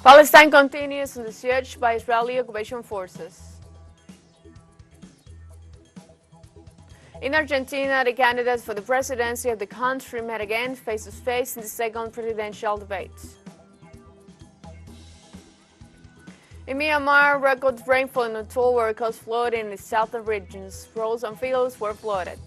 Palestine continues under siege by Israeli occupation forces. In Argentina, the candidates for the presidency of the country met again face-to-face in the second presidential debate. In Myanmar, record rainfall in October caused flooding in the southern regions. Roads and fields were flooded.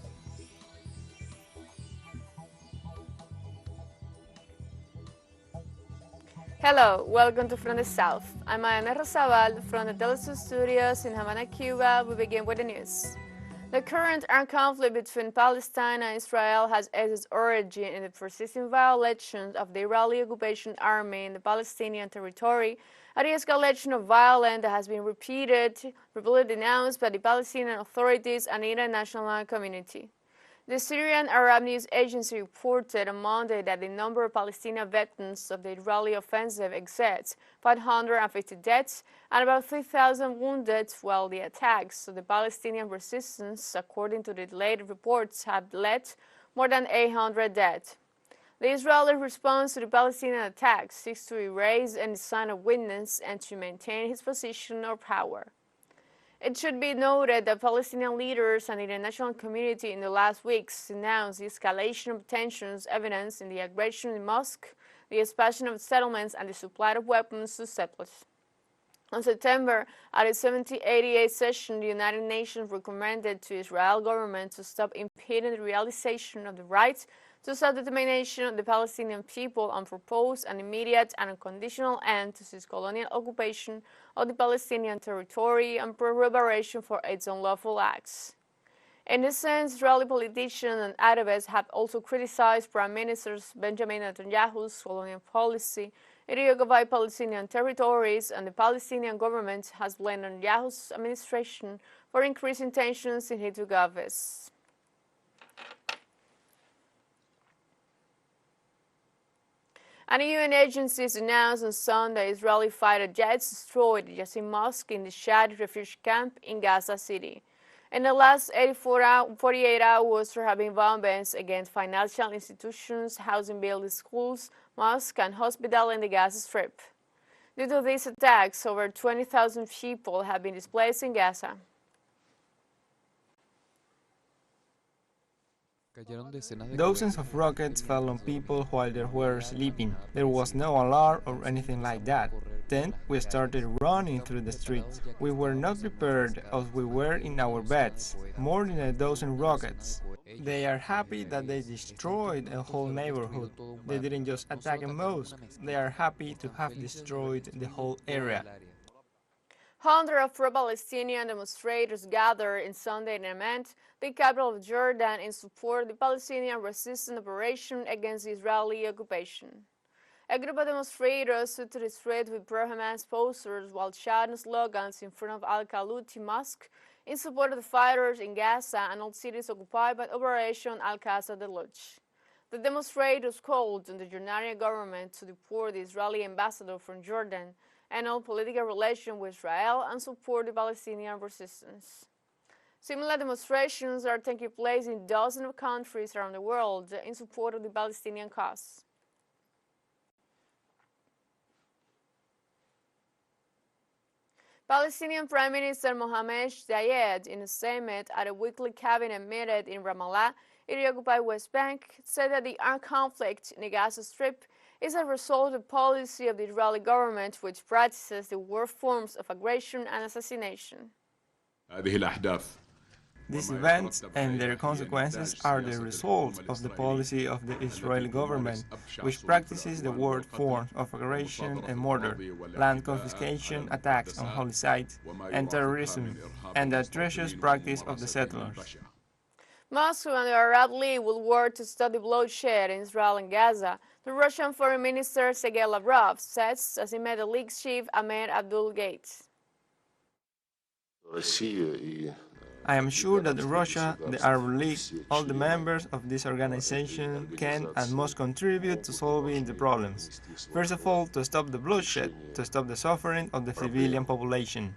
Hello, welcome to From the South. I'm Ana Rosabal from the TeleSUR studios in Havana, Cuba. We begin with the news. The current armed conflict between Palestine and Israel has its origin in the persistent violations of the Israeli occupation army in the Palestinian territory, a de-escalation of violence that has been repeatedly denounced by the Palestinian authorities and the international community. The Syrian Arab News Agency reported on Monday that the number of Palestinian victims of the Israeli offensive exceeds 550 deaths and about 3,000 wounded, while the attacks of the Palestinian resistance, according to the latest reports, have led more than 800 dead. The Israeli response to the Palestinian attacks seeks to erase any sign of weakness and to maintain its position of power. It should be noted that Palestinian leaders and the international community in the last weeks denounced the escalation of tensions evidenced in the aggression in mosque, the expansion of settlements, and the supply of weapons to settlers. In September, at the 1788 session, the United Nations recommended to the Israeli government to stop impeding the realization of the right to self-determination of the Palestinian people and propose an immediate and unconditional end to its colonial occupation of the Palestinian territory and reparation for its unlawful acts. In this sense, Israeli politicians and activists have also criticized Prime Minister Benjamin Netanyahu's colonial policy in the occupied Palestinian territories, and the Palestinian government has blamed Netanyahu's administration for increasing tensions since he took office. And UN agencies announced on Sunday Israeli fighter jets destroyed the Yassin Mosque in the Shad refugee camp in Gaza City. In the last 48 hours, there have been bombings against financial institutions, housing buildings, schools, mosques, and hospitals in the Gaza Strip. Due to these attacks, over 20,000 people have been displaced in Gaza. Dozens of rockets fell on people while they were sleeping. There was no alarm or anything like that. Then we started running through the streets. We were not prepared as we were in our beds. More than a dozen rockets. They are happy that they destroyed a whole neighborhood. They didn't just attack a mosque. They are happy to have destroyed the whole area. Hundreds of pro-Palestinian demonstrators gathered in Sunday in Amman, the capital of Jordan, in support of the Palestinian resistance operation against the Israeli occupation. A group of demonstrators took to the street with pro-Hamas posters while shouting slogans in front of Al-Qaluti Mosque in support of the fighters in Gaza and all cities occupied by Operation Al-Qasr Deluge. The demonstrators called on the Jordanian government to deport the Israeli ambassador from Jordan and all political relations with Israel and support the Palestinian resistance. Similar demonstrations are taking place in dozens of countries around the world in support of the Palestinian cause. Palestinian Prime Minister Mohammed Zayed, in a statement at a weekly cabinet meeting in Ramallah, in the occupied West Bank, said that the armed conflict in the Gaza Strip is a result of the policy of the Israeli government, which practices the worst forms of aggression and assassination. These events and their consequences are the result of the policy of the Israeli government, which practices the worst forms of aggression and murder, land confiscation, attacks on holy sites, and terrorism, and the atrocious practice of the settlers. Moscow and the Arab League will work to stop the bloodshed in Israel and Gaza, the Russian Foreign Minister Sergei Lavrov says as he met the League's chief Ahmed Abdul-Gates. I am sure that Russia, the Arab League, all the members of this organization can and must contribute to solving the problems. First of all, to stop the bloodshed, to stop the suffering of the civilian population.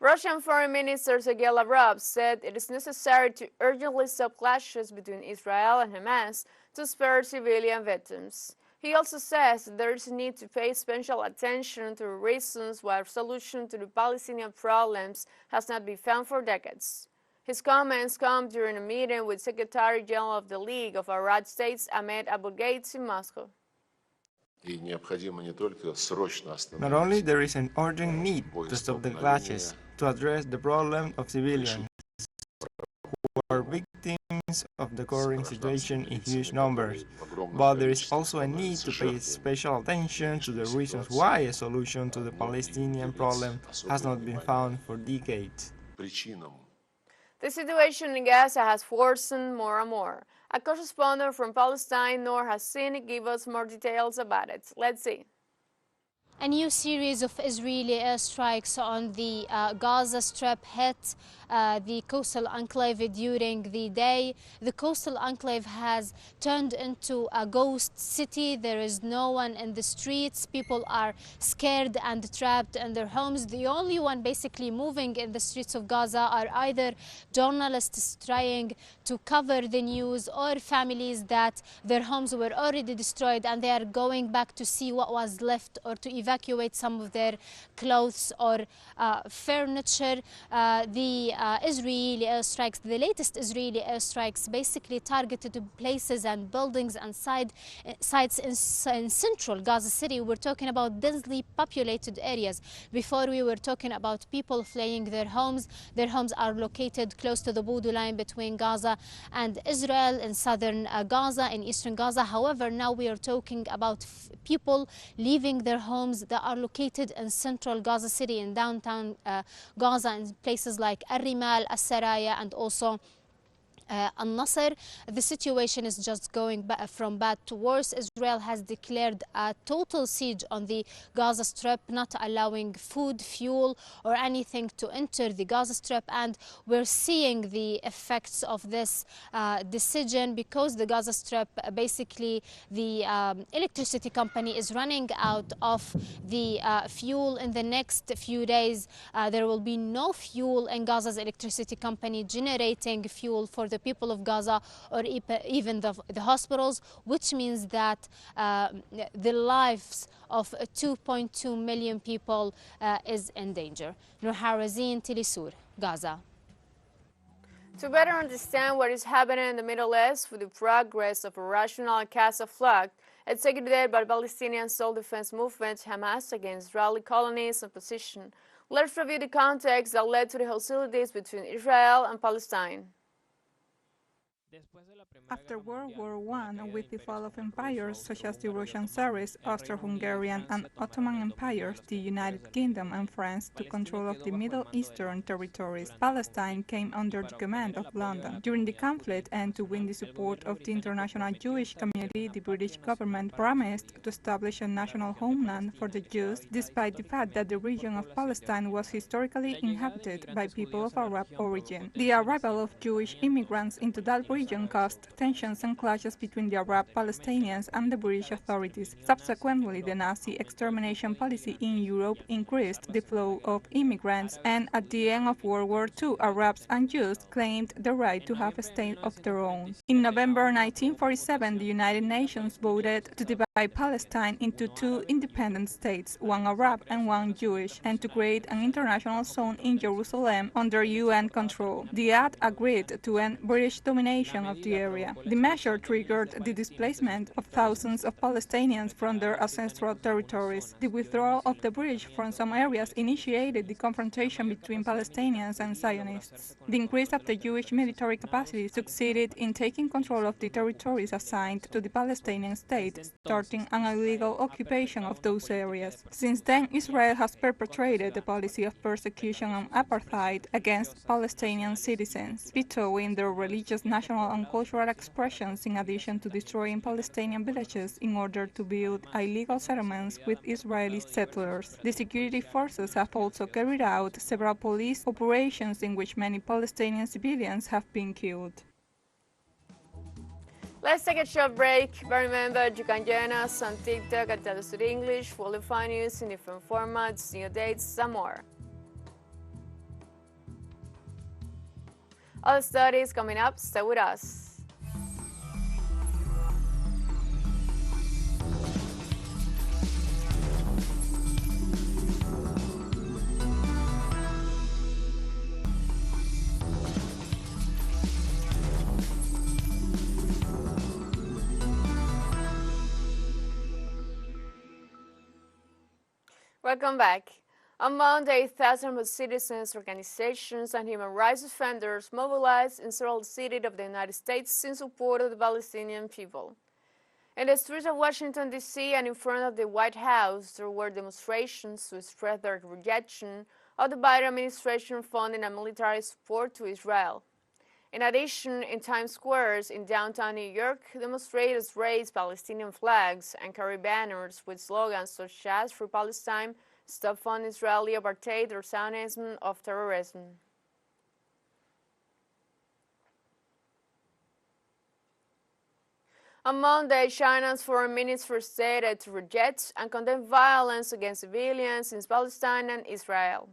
Russian Foreign Minister Sergei Lavrov said it is necessary to urgently stop clashes between Israel and Hamas to spare civilian victims. He also says there is a need to pay special attention to reasons why a solution to the Palestinian problems has not been found for decades. His comments come during a meeting with Secretary General of the League of Arab States Ahmed Abul-Gheit in Moscow. Not only there is an urgent need to stop the clashes, to address the problem of civilians who are victims of the current situation in huge numbers, but there is also a need to pay special attention to the reasons why a solution to the Palestinian problem has not been found for decades. The situation in Gaza has worsened more and more. A correspondent from Palestine, Noor Hassin, gives us more details about it. Let's see. A new series of Israeli airstrikes on the Gaza Strip hit the coastal enclave during the day. The coastal enclave has turned into a ghost city. There is no one in the streets. People are scared and trapped in their homes. The only one basically moving in the streets of Gaza are either journalists trying to cover the news or families that their homes were already destroyed and they are going back to see what was left or to evacuate some of their clothes or furniture. The Israeli airstrikes, the latest Israeli airstrikes, basically targeted places and buildings and sites in central Gaza City. We're talking about densely populated areas. Before we were talking about people fleeing their homes. Their homes are located close to the borderline between Gaza and Israel in southern Gaza, in eastern Gaza. However, now we are talking about people leaving their homes that are located in central Gaza City, in downtown Gaza, in places like Al-Rimal, Al-Saraya, and also Al-Nasr. The situation is just going from bad to worse. Israel has declared a total siege on the Gaza Strip, not allowing food, fuel, or anything to enter the Gaza Strip. And we're seeing the effects of this decision because the Gaza Strip, basically the electricity company is running out of the fuel. In the next few days, there will be no fuel in Gaza's electricity company generating fuel for the people of Gaza or even the hospitals, which means that the lives of 2.2 million people is in danger. Noor Harazin, TeleSUR, Gaza. To better understand what is happening in the Middle East with the progress of a rational Gaza flag executed by the Palestinian self-defense movement Hamas against Israeli colonies and position, let's review the context that led to the hostilities between Israel and Palestine. After World War I, with the fall of empires such as the Russian Tsarist, Austro-Hungarian and Ottoman empires, the United Kingdom and France took control of the Middle Eastern territories. Palestine came under the command of London. During the conflict and to win the support of the international Jewish community, the British government promised to establish a national homeland for the Jews, despite the fact that the region of Palestine was historically inhabited by people of Arab origin. The arrival of Jewish immigrants into that region caused tensions and clashes between the Arab Palestinians and the British authorities. Subsequently, the Nazi extermination policy in Europe increased the flow of immigrants, and at the end of World War II, Arabs and Jews claimed the right to have a state of their own. In November 1947, the United Nations voted to divide Palestine into two independent states, one Arab and one Jewish, and to create an international zone in Jerusalem under UN control. The act agreed to end British domination of the area. The measure triggered the displacement of thousands of Palestinians from their ancestral territories. The withdrawal of the British from some areas initiated the confrontation between Palestinians and Zionists. The increase of the Jewish military capacity succeeded in taking control of the territories assigned to the Palestinian state, starting an illegal occupation of those areas. Since then, Israel has perpetrated a policy of persecution and apartheid against Palestinian citizens, vetoing their religious, national and cultural expressions, in addition to destroying Palestinian villages in order to build illegal settlements with Israeli settlers. The security forces have also carried out several police operations in which many Palestinian civilians have been killed. Let's take a short break, but remember you can join us on TikTok at TeleSUR English, follow find news in different formats, new dates, and more. All the studies coming up, stay with us. Welcome back. On Monday, thousands of citizens, organizations, and human rights defenders mobilized in several cities of the United States in support of the Palestinian people. In the streets of Washington, D.C. and in front of the White House, there were demonstrations to express their rejection of the Biden administration funding and military support to Israel. In addition, in Times Square in downtown New York, demonstrators raised Palestinian flags and carried banners with slogans such as Free Palestine, Stop Funding Israeli Apartheid, or Zionism of Terrorism. On Monday, China's foreign minister stated to reject and condemn violence against civilians in Palestine and Israel.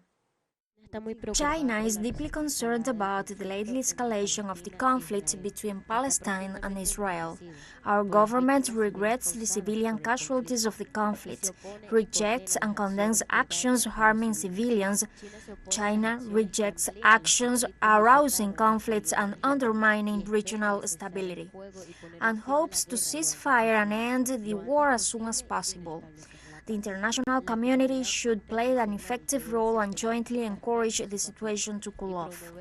China is deeply concerned about the lately escalation of the conflict between Palestine and Israel. Our government regrets the civilian casualties of the conflict, rejects and condemns actions harming civilians. China rejects actions arousing conflicts and undermining regional stability, and hopes to cease fire and end the war as soon as possible. The international community should play an effective role and jointly encourage the situation to cool off.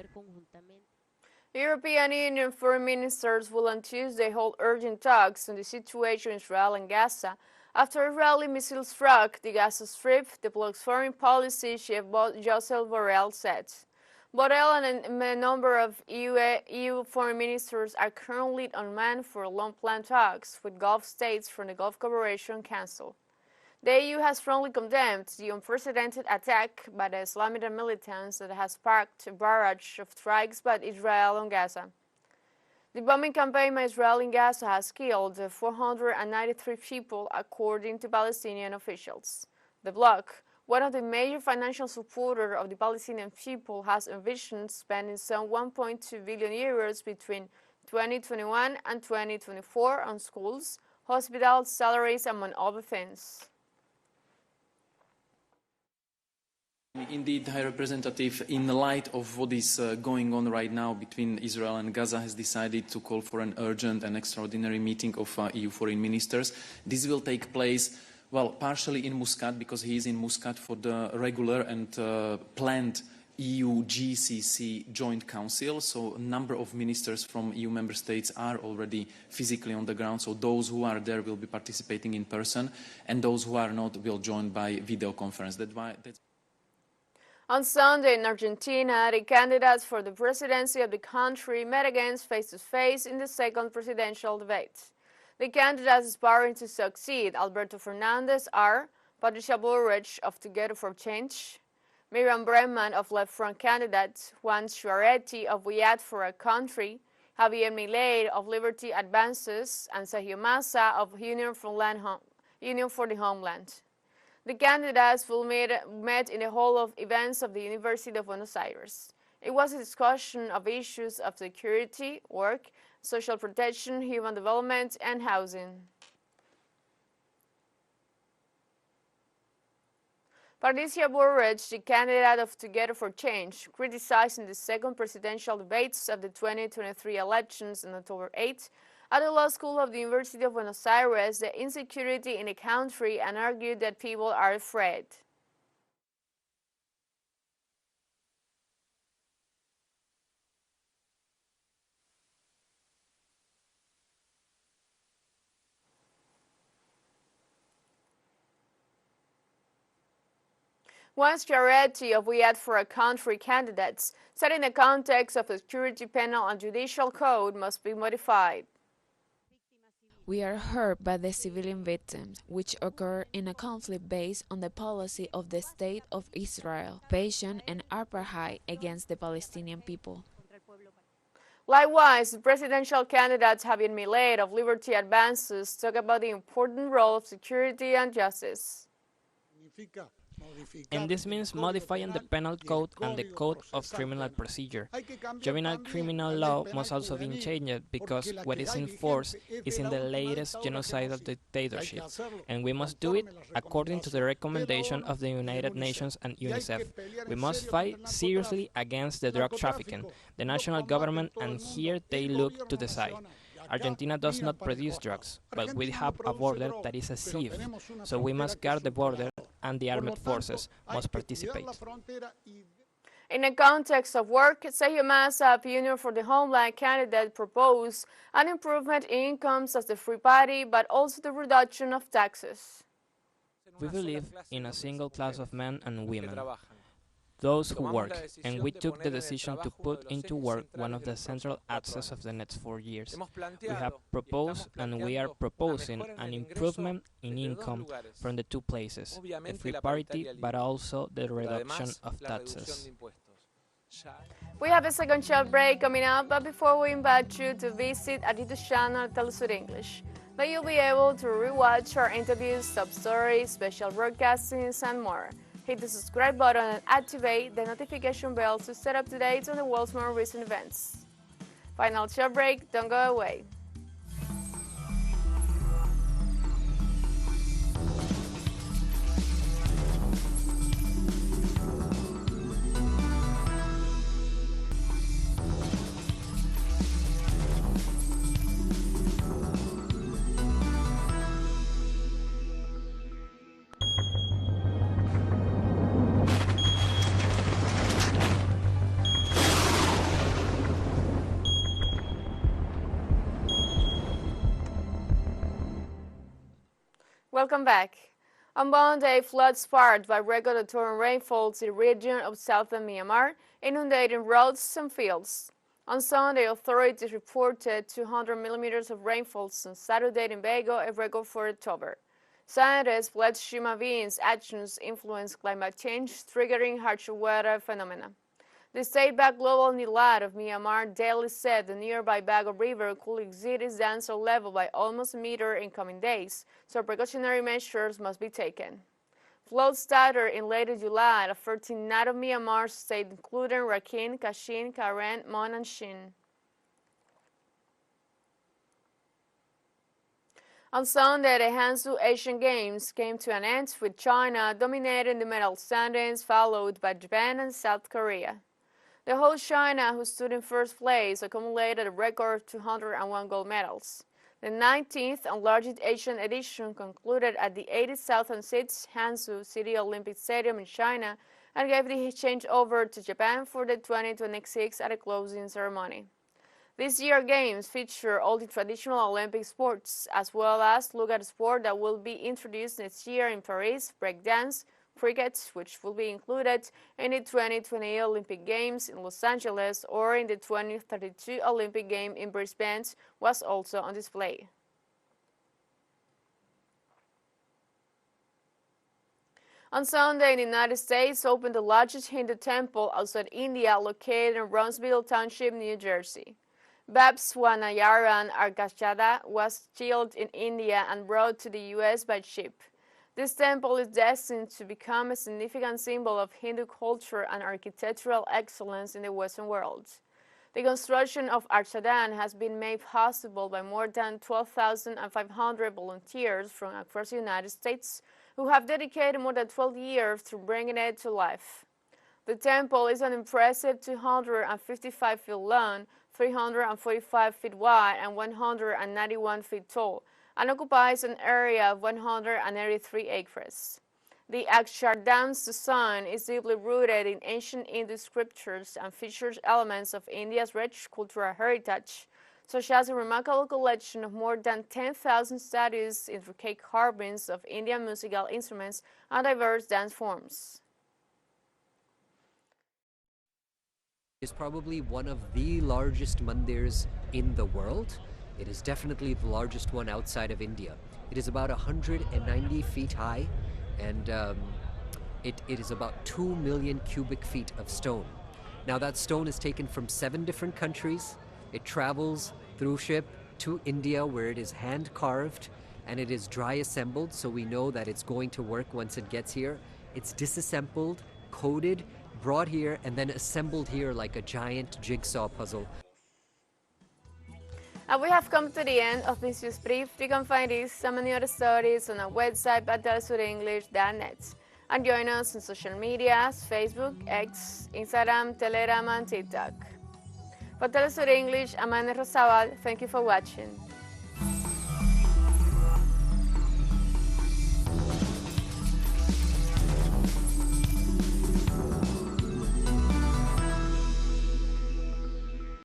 European Union foreign ministers will on Tuesday hold urgent talks on the situation in Israel and Gaza after Israeli missiles struck the Gaza Strip, the bloc's foreign policy chief Josep Borrell said. Borrell and a number of EU foreign ministers are currently on hand for long-planned talks with Gulf states from the Gulf Cooperation Council. The EU has strongly condemned the unprecedented attack by the Islamic militants that has sparked a barrage of strikes by Israel on Gaza. The bombing campaign by Israel in Gaza has killed 493 people, according to Palestinian officials. The bloc, one of the major financial supporters of the Palestinian people, has envisioned spending some 1.2 billion euros between 2021 and 2024 on schools, hospitals, salaries, among other things. Indeed, High Representative, in the light of what is going on right now between Israel and Gaza, has decided to call for an urgent and extraordinary meeting of EU foreign ministers. This will take place, well, partially in Muscat, because he is in Muscat for the regular and planned EU-GCC Joint Council. So a number of ministers from EU member states are already physically on the ground. So those who are there will be participating in person, and those who are not will join by video conference. On Sunday in Argentina, the candidates for the presidency of the country met again face-to-face in the second presidential debate. The candidates aspiring to succeed Alberto Fernandez are Patricia Bullrich of Together for Change, Miriam Bregman of Left Front candidate, Juan Schiaretti of We Act for a Country, Javier Milei of Liberty Advances, and Sergio Massa of Union for the Homeland. The candidates will met in the Hall of Events of the University of Buenos Aires. It was a discussion of issues of security, work, social protection, human development, and housing. Patricia Bullrich, the candidate of Together for Change, criticized in the second presidential debates of the 2023 elections on October 8 at the Law School of the University of Buenos Aires the insecurity in the country and argued that people are afraid. Juan Schiaretti of We Act for a Country candidates said in the context of the security penal and judicial code must be modified. We are hurt by the civilian victims, which occur in a conflict based on the policy of the State of Israel, occupation and apartheid against the Palestinian people. Likewise, the presidential candidate Javier Milei of Liberty Advances talked about the important role of security and justice. And this means modifying the penal code and the code of criminal procedure. Juvenile criminal law must also be changed because what is enforced is in the latest genocidal dictatorship, and we must do it according to the recommendation of the United Nations and UNICEF. We must fight seriously against the drug trafficking, the national government, and here they look to decide. Argentina does not produce drugs, but we have a border that is a sieve, so we must guard the border and the armed forces must participate. In the context of work, Sergio Massa, pioneer for the Homeland candidate, proposed an improvement in incomes as the Free Party, but also the reduction of taxes. We believe in a single class of men and women, those who work, and we took the decision to put into work one of the central axes of the next 4 years. We have proposed and we are proposing an improvement in income from the two places, the free parity but also the reduction of taxes. We have a second short break coming up, but before we invite you to visit our YouTube channel TeleSUR English, where you'll be able to rewatch our interviews, sub-stories, special broadcastings, and more. Hit the subscribe button and activate the notification bell to stay up to date on the world's more recent events. Final short break, don't go away. Welcome back. On Monday, floods sparked by record torrential rainfalls in the region of southern Myanmar, inundating roads and fields. On Sunday, authorities reported 200 millimeters of rainfalls on Saturday in Bago, a record for October. Scientists believe human beings' actions influence climate change, triggering harsher weather phenomena. The state-backed Global Nilad of Myanmar daily said the nearby Bago River could exceed its danger level by almost a meter in coming days, so precautionary measures must be taken. Floods started in late July, affecting 9 of Myanmar's states, including Rakhine, Kachin, Karen, Mon, and Shin. On Sunday, the Hangzhou Asian Games came to an end, with China dominating the medal standings, followed by Japan and South Korea. The host China, who stood in first place, accumulated a record 201 gold medals. The 19th and largest Asian edition concluded at the 80,000-seat Hangzhou City Olympic Stadium in China and gave the change over to Japan for the 2026 at a closing ceremony. This year's games feature all the traditional Olympic sports, as well as look at a sport that will be introduced next year in Paris, breakdance, cricket, which will be included in the 2020 Olympic Games in Los Angeles, or in the 2032 Olympic Game in Brisbane, was also on display. On Sunday, the United States opened the largest Hindu temple outside India, located in Brownsville Township, New Jersey. Babswanayaran Arkashada was killed in India and brought to the U.S. by ship. This temple is destined to become a significant symbol of Hindu culture and architectural excellence in the Western world. The construction of Arshadan has been made possible by more than 12,500 volunteers from across the United States who have dedicated more than 12 years to bringing it to life. The temple is an impressive 255 feet long, 345 feet wide, and 191 feet tall, and occupies an area of 183 acres. The Akshardham's design is deeply rooted in ancient Hindu scriptures and features elements of India's rich cultural heritage, such as a remarkable collection of more than 10,000 statues, intricate carvings of Indian musical instruments, and diverse dance forms. It's probably one of the largest mandirs in the world. It is definitely the largest one outside of India. It is about 190 feet high, and it is about 2 million cubic feet of stone. Now that stone is taken from 7 different countries. It travels through ship to India, where it is hand carved and it is dry assembled, so we know that it's going to work once it gets here. It's disassembled, coded, brought here, and then assembled here like a giant jigsaw puzzle. And we have come to the end of this news brief. You can find these and many other stories on our website at telesurenglish.net. And join us on social media, Facebook, X, Instagram, Telegram, and TikTok. For TeleSUR English, I'm Ana Rosabal. Thank you for watching.